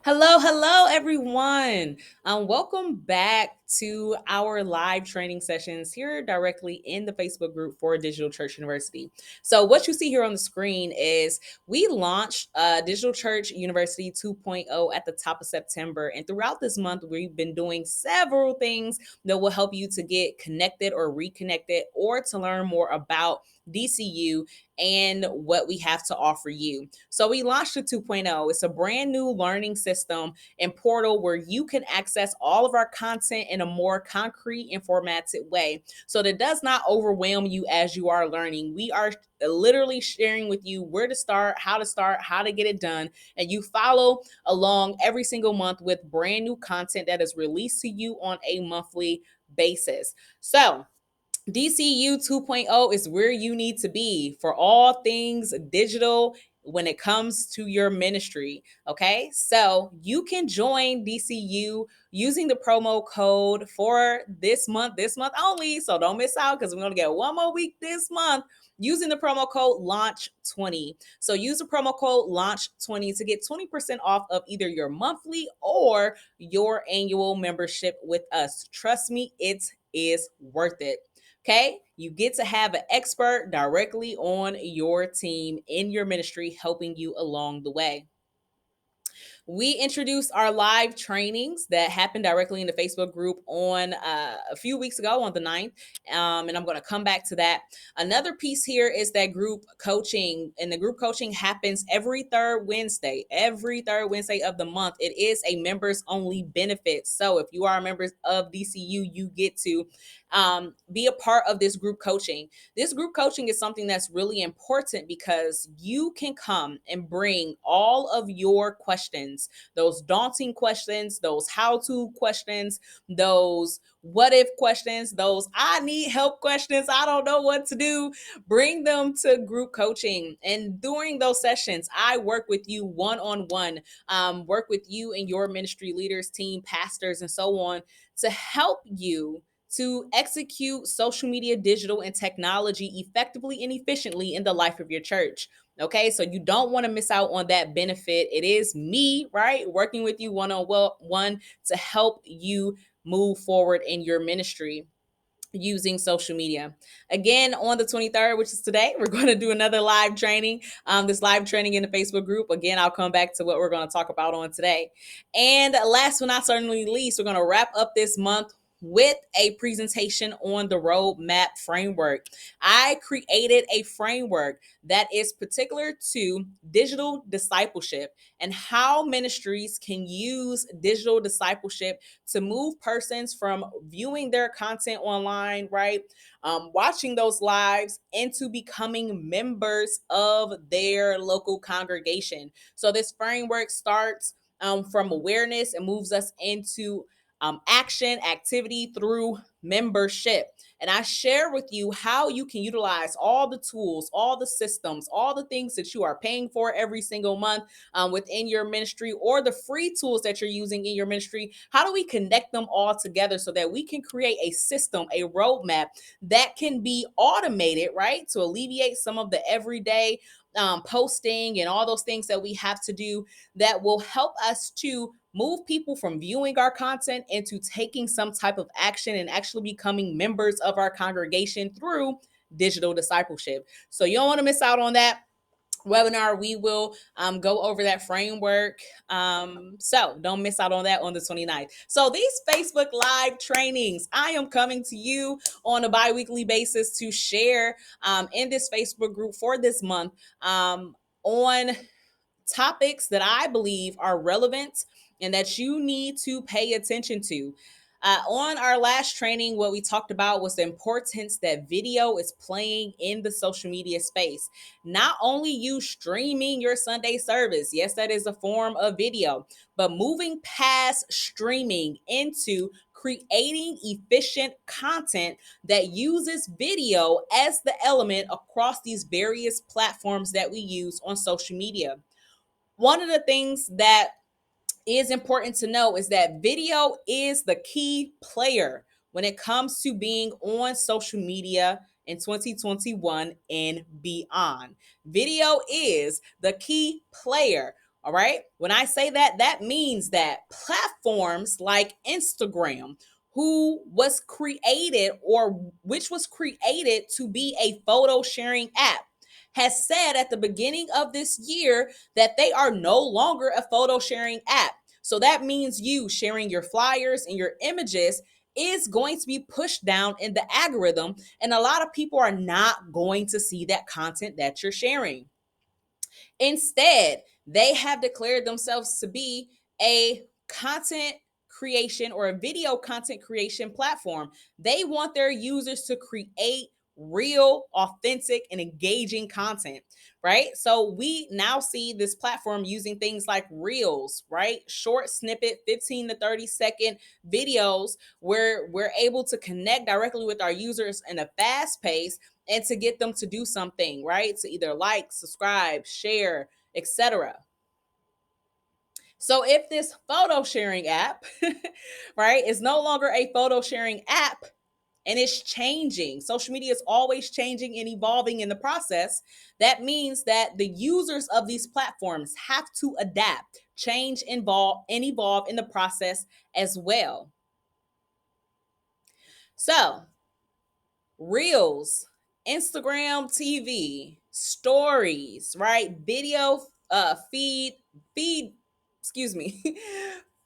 Hello, everyone. Welcome back to our live training sessions here directly in the Facebook group for Digital Church University. So, what you see here on the screen is we launched Digital Church University 2.0 at the top of September. And throughout this month, we've been doing several things that will help you to get connected or reconnected or to learn more about DCU and what we have to offer you. So we launched the 2.0. It's a brand new learning system and portal where you can access all of our content in a more concrete and formatted way. So that does not overwhelm you as you are learning. We are literally sharing with you where to start, how to get it done. And you follow along every single month with brand new content that is released to you on a monthly basis. So DCU 2.0 is where you need to be for all things digital when it comes to your ministry. Okay, so you can join DCU using the promo code for this month only. So don't miss out because we're going to get one more week this month using the promo code launch20. So use the promo code launch20 to get 20% off of either your monthly or your annual membership with us. Trust me, it is worth it. Okay, you get to have an expert directly on your team in your ministry helping you along the way. We introduced our live trainings that happened directly in the Facebook group on a few weeks ago on the 9th. And I'm going to come back to that. Another piece here is that group coaching. And the group coaching happens every third Wednesday of the month. It is a members only benefit. So if you are a member of DCU, you get to be a part of this group coaching. This group coaching is something that's really important because you can come and bring all of your questions, those daunting questions, those how-to questions, those what if questions, those I need help questions, I don't know what to do. Bring them to group coaching. And during those sessions, I work with you one-on-one, work with you and your ministry leaders, team, pastors, and so on to help you to execute social media, digital, and technology effectively and efficiently in the life of your church. Okay, so you don't want to miss out on that benefit. It is me, right, working with you one-on-one to help you move forward in your ministry using social media. Again, on the 23rd, which is today, we're going to do another live training. This live training in the Facebook group. Again, I'll come back to what we're going to talk about on today. And last but not certainly least, we're going to wrap up this month with a presentation on the roadmap framework. I created a framework that is particular to digital discipleship and how ministries can use digital discipleship to move persons from viewing their content online, right? Watching those lives into becoming members of their local congregation. So this framework starts from awareness and moves us into action, activity through membership. And I share with you how you can utilize all the tools, all the systems, all the things that you are paying for every single month within your ministry or the free tools that you're using in your ministry. How do we connect them all together so that we can create a system, a roadmap that can be automated, right? To alleviate some of the everyday posting and all those things that we have to do that will help us to move people from viewing our content into taking some type of action and actually becoming members of our congregation through digital discipleship. So you don't want to miss out on that webinar. We will go over that framework. So don't miss out on that on the 29th. So these Facebook live trainings, I am coming to you on a bi-weekly basis to share in this Facebook group for this month on topics that I believe are relevant and that you need to pay attention to. On our last training, what we talked about was the importance that video is playing in the social media space. Not only you streaming your Sunday service, yes, that is a form of video, but moving past streaming into creating efficient content that uses video as the element across these various platforms that we use on social media. One of the things that is important to know is that video is the key player when it comes to being on social media in 2021 and beyond. Video is the key player All right. When I say that, that means that platforms like Instagram, who was created or which was created to be a photo sharing app, has said at the beginning of this year that they are no longer a photo sharing app. So that means you sharing your flyers and your images is going to be pushed down in the algorithm, and a lot of people are not going to see that content that you're sharing. Instead, they have declared themselves to be a content creation or a video content creation platform. They want their users to create real, authentic, and engaging content, right? So we now see this platform using things like Reels, right? Short snippet, 15 to 30-second videos where we're able to connect directly with our users in a fast pace and to get them to do something, right? To either like, subscribe, share, etc. So if this photo sharing app, right, is no longer a photo sharing app and it's changing, social media is always changing and evolving in the process. That means that the users of these platforms have to adapt, change, evolve in the process as well. So Reels, Instagram TV, stories, right? Video feed, excuse me,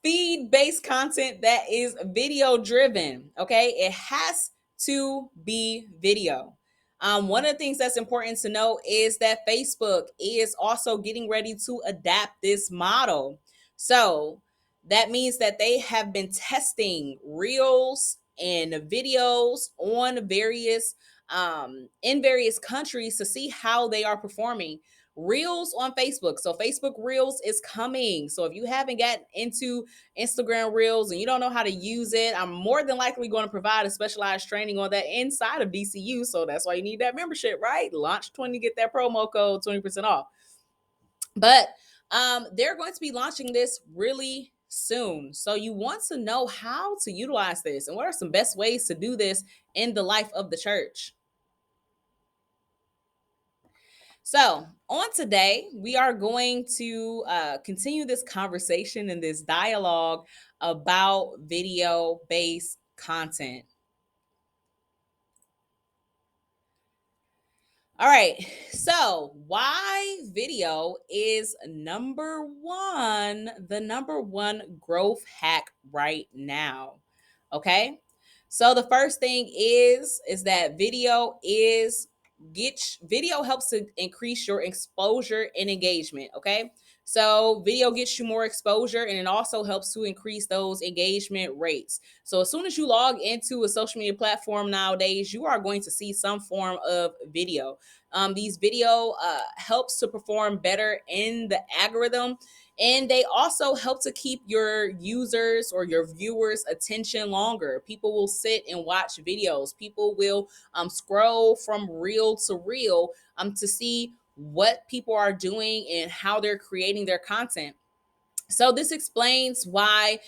feed based content that is video driven. Okay, it has to be video. One of the things that's important to know is that Facebook is also getting ready to adapt this model. So that means that they have been testing reels and videos on various in various countries to see how they are performing. Reels on Facebook. So Facebook Reels is coming. So if you haven't gotten into Instagram Reels and you don't know how to use it, I'm more than likely going to provide a specialized training on that inside of DCU. So that's why you need that membership, right? Launch 20, get that promo code 20% off. But they're going to be launching this really soon. So you want to know how to utilize this and what are some best ways to do this in the life of the church. So, on today, we are going to continue this conversation and this dialogue about video based content. All right. So, why video is the number one growth hack right now? Okay? So, the first thing is that video helps to increase your exposure and engagement, okay? So, video gets you more exposure and it also helps to increase those engagement rates. So as soon as you log into a social media platform nowadays, you are going to see some form of video. These video helps to perform better in the algorithm, and they also help to keep your users or your viewers attention longer. People will sit and watch videos. People will scroll from reel to reel to see what people are doing and how they're creating their content. So this explains why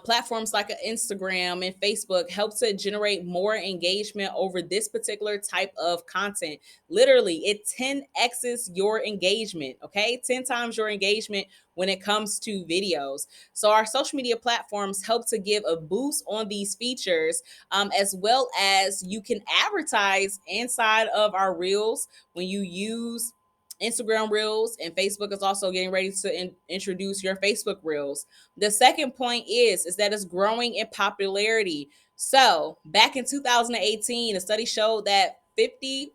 platforms like Instagram and Facebook help to generate more engagement over this particular type of content. Literally, it 10x's your engagement, okay? 10 times your engagement when it comes to videos. So our social media platforms help to give a boost on these features, as well as you can advertise inside of our reels when you use Instagram Reels, and Facebook is also getting ready to introduce your Facebook Reels. The second point is that it's growing in popularity. So back in 2018, a study showed that 54%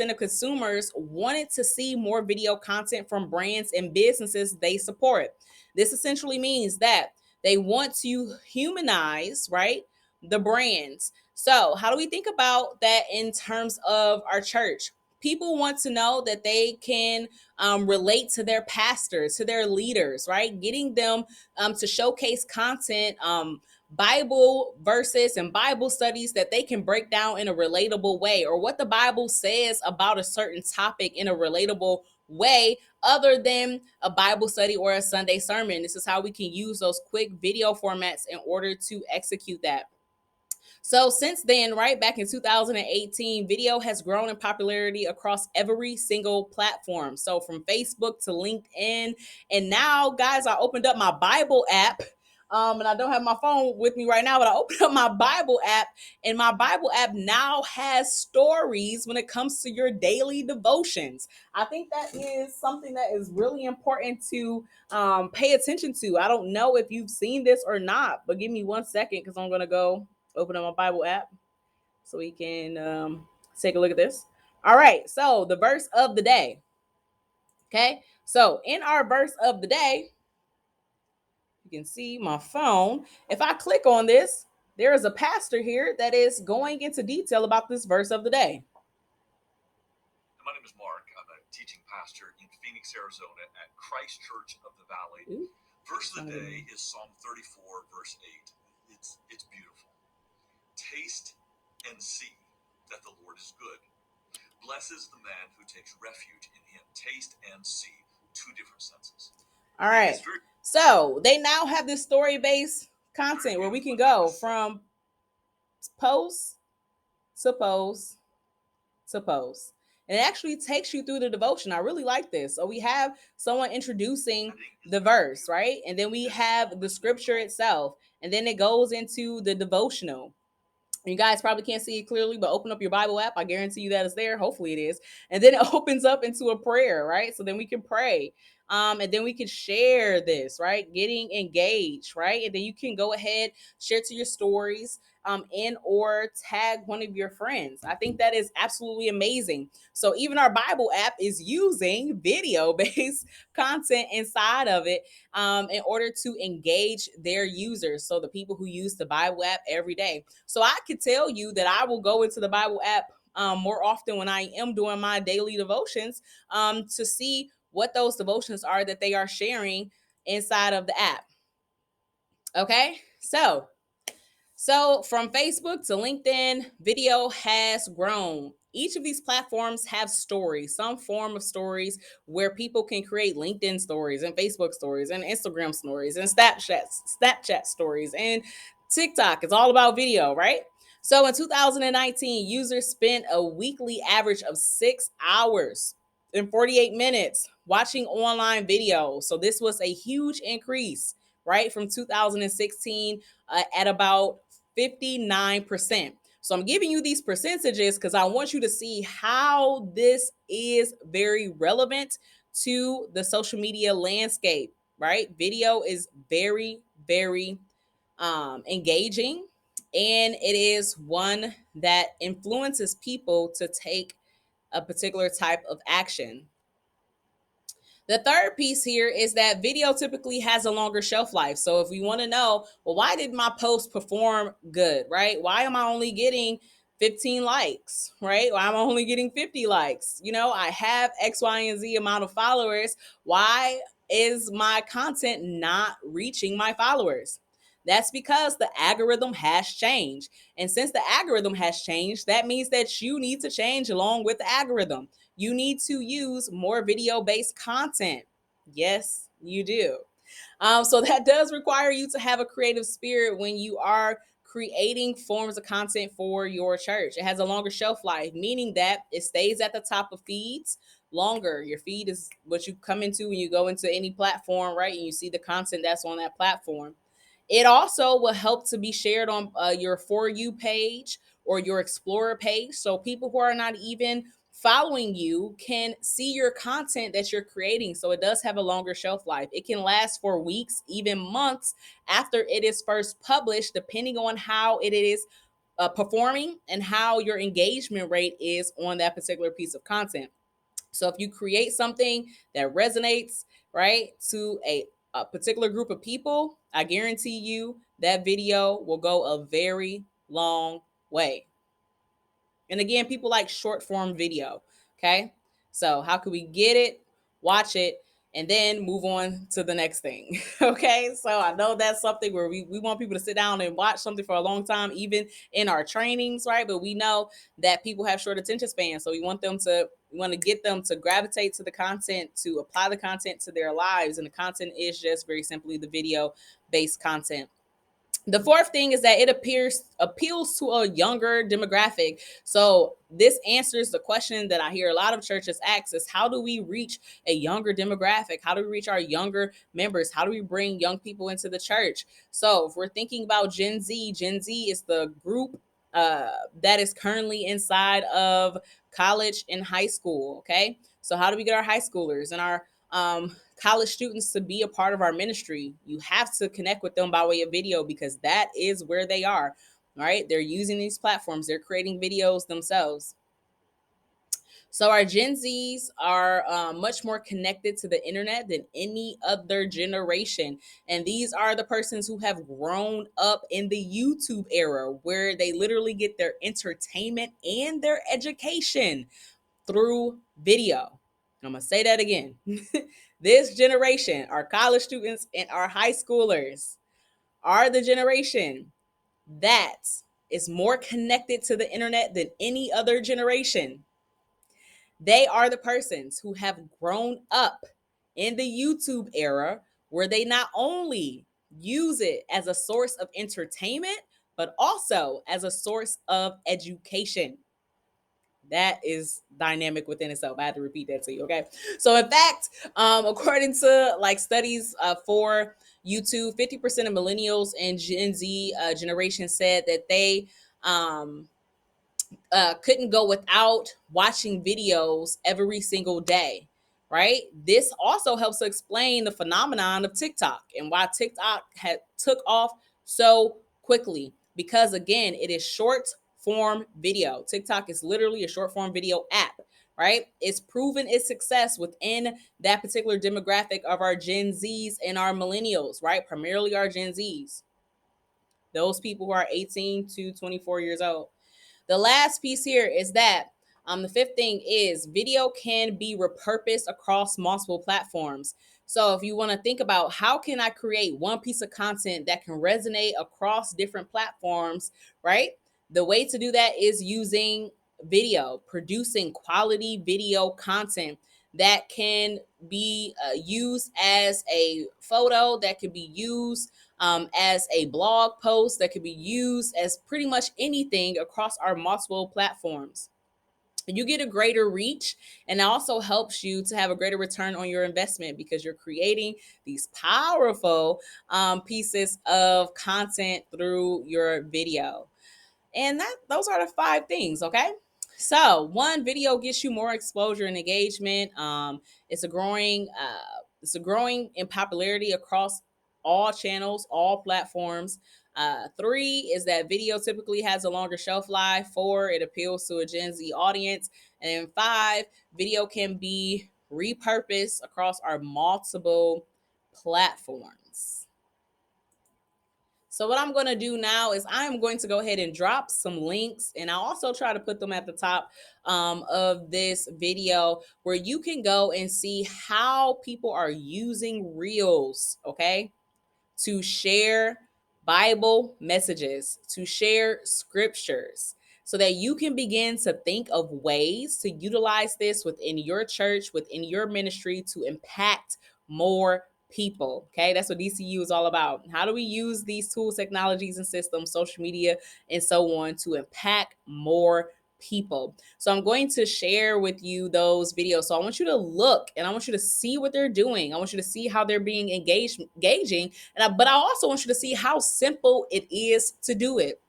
of consumers wanted to see more video content from brands and businesses they support. This essentially means that they want to humanize, right, the brands. So how do we think about that in terms of our church? People want to know that they can relate to their pastors, to their leaders, right? Getting them to showcase content, Bible verses and Bible studies that they can break down in a relatable way, or what the Bible says about a certain topic in a relatable way other than a Bible study or a Sunday sermon. This is how we can use those quick video formats in order to execute that. So since then, right back in 2018, video has grown in popularity across every single platform. So from Facebook to LinkedIn. And now, guys, I opened up my Bible app. And I don't have my phone with me right now, but I opened up my Bible app, and my Bible app now has stories when it comes to your daily devotions. I think that is something that is really important to pay attention to. I don't know if you've seen this or not, but give me 1 second because I'm going to go open up my Bible app so we can take a look at this. All right, so the verse of the day. Okay, so in our verse of the day, you can see my phone. If I click on this, there is a pastor here that is going into detail about this verse of the day. My name is Mark. I'm a teaching pastor in Phoenix, Arizona at Christ Church of the Valley. Ooh, verse of the day is Psalm 34, verse 8. It's beautiful. Taste and see that the Lord is good. Blessed is the man who takes refuge in him. Taste and see, two different senses. All right. So they now have this story-based content where we can go from post to post to post. And it actually takes you through the devotion. I really like this. So we have someone introducing the verse, right? And then we have the scripture itself. And then it goes into the devotional. You guys probably can't see it clearly, but open up your Bible app. I guarantee you that it's there. Hopefully it is. And then it opens up into a prayer, right? So then we can pray. And then we can share this, right? Getting engaged, right? And then you can go ahead, share to your stories, and or tag one of your friends. I think that is absolutely amazing. So even our Bible app is using video-based content inside of it in order to engage their users. So the people who use the Bible app every day. So I could tell you that I will go into the Bible app more often when I am doing my daily devotions to see what those devotions are that they are sharing inside of the app. Okay, so from Facebook to LinkedIn, video has grown. Each of these platforms have stories, some form of stories where people can create LinkedIn stories and Facebook stories and Instagram stories and Snapchat stories and TikTok. It's all about video, right? So in 2019, users spent a weekly average of 6 hours and 48 minutes watching online videos. So this was a huge increase, right, from 2016 at about 59%. So I'm giving you these percentages because I want you to see how this is very relevant to the social media landscape, right? Video is very, very engaging, and it is one that influences people to take a particular type of action. The third piece here is that video typically has a longer shelf life. So if we want to know, well, why did my post perform good, right? Why am I only getting 15 likes, right? Why am I only getting 50 likes? You know, I have X, Y, and Z amount of followers. Why is my content not reaching my followers? That's because the algorithm has changed. And since the algorithm has changed, that means that you need to change along with the algorithm. You need to use more video-based content. Yes, you do. So that does require you to have a creative spirit when you are creating forms of content for your church. It has a longer shelf life, meaning that it stays at the top of feeds longer. Your feed is what you come into when you go into any platform, right? And you see the content that's on that platform. It also will help to be shared on your For You page or your Explorer page. So people who are not even following you can see your content that you're creating. So it does have a longer shelf life. It can last for weeks, even months after it is first published, depending on how it is performing and how your engagement rate is on that particular piece of content. So if you create something that resonates, right, to a particular group of people, I guarantee you that video will go a very long way. And again, people like short form video. Okay. So how can we get it, watch it, and then move on to the next thing? Okay. So I know that's something where we want people to sit down and watch something for a long time, even in our trainings, right? But we know that people have short attention spans. So we want to get them to gravitate to the content, to apply the content to their lives. And the content is just very simply the video based content. The fourth thing is that it appeals to a younger demographic. So this answers the question that I hear a lot of churches ask: is how do we reach a younger demographic? How do we reach our younger members? How do we bring young people into the church? So if we're thinking about Gen Z, Gen Z is the group that is currently inside of college and high school. Okay, so how do we get our high schoolers and our college students to be a part of our ministry? You have to connect with them by way of video, because that is where they are. Right, they're using these platforms, they're creating videos themselves. So our Gen Zs are much more connected to the internet than any other generation. And these are the persons who have grown up in the YouTube era, where they literally get their entertainment and their education through video. I'm going to say that again. This generation, our college students and our high schoolers, are the generation that is more connected to the internet than any other generation. They are the persons who have grown up in the YouTube era, where they not only use it as a source of entertainment, but also as a source of education. That is dynamic within itself. I had to repeat that to you. Okay. So in fact, according to like studies for YouTube, 50% of millennials and Gen Z generation said that they um, couldn't go without watching videos every single day, right? This also helps to explain the phenomenon of TikTok and why TikTok had took off so quickly, because again, it is short form video. TikTok is literally a short form video app, right? It's proven its success within that particular demographic of our Gen Zs and our millennials, right? Primarily our Gen Zs, those people who are 18 to 24 years old. The last piece here is that the fifth thing is video can be repurposed across multiple platforms. So if you want to think about how can I create one piece of content that can resonate across different platforms, right? The way to do that is using video, producing quality video content that can be used as a photo, that can be used as a blog post, that could be used as pretty much anything across our multiple platforms. You get a greater reach, and it also helps you to have a greater return on your investment, because you're creating these powerful pieces of content through your video. And those are the five things, okay? So, one, video gets you more exposure and engagement. It's a growing in popularity across all channels, all platforms. Three is that video typically has a longer shelf life. Four, it appeals to a Gen Z audience. And then five, video can be repurposed across our multiple platforms. So what I'm going to do now is I'm going to go ahead and drop some links, and I'll also try to put them at the top of this video, where you can go and see how people are using Reels, okay, to share Bible messages, to share scriptures, so that you can begin to think of ways to utilize this within your church, within your ministry, to impact more people. Okay, that's what DCU is all about. How do we use these tools, technologies, and systems, social media, and so on, to impact more people? So I'm going to share with you those videos. So I want you to look, and I want you to see what they're doing. I want you to see how they're being engaging, but I also want you to see how simple it is to do it.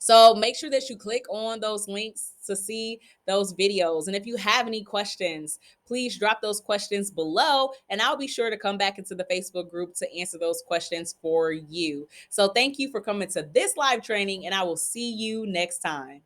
So make sure that you click on those links to see those videos. And if you have any questions, please drop those questions below, and I'll be sure to come back into the Facebook group to answer those questions for you. So thank you for coming to this live training, and I will see you next time.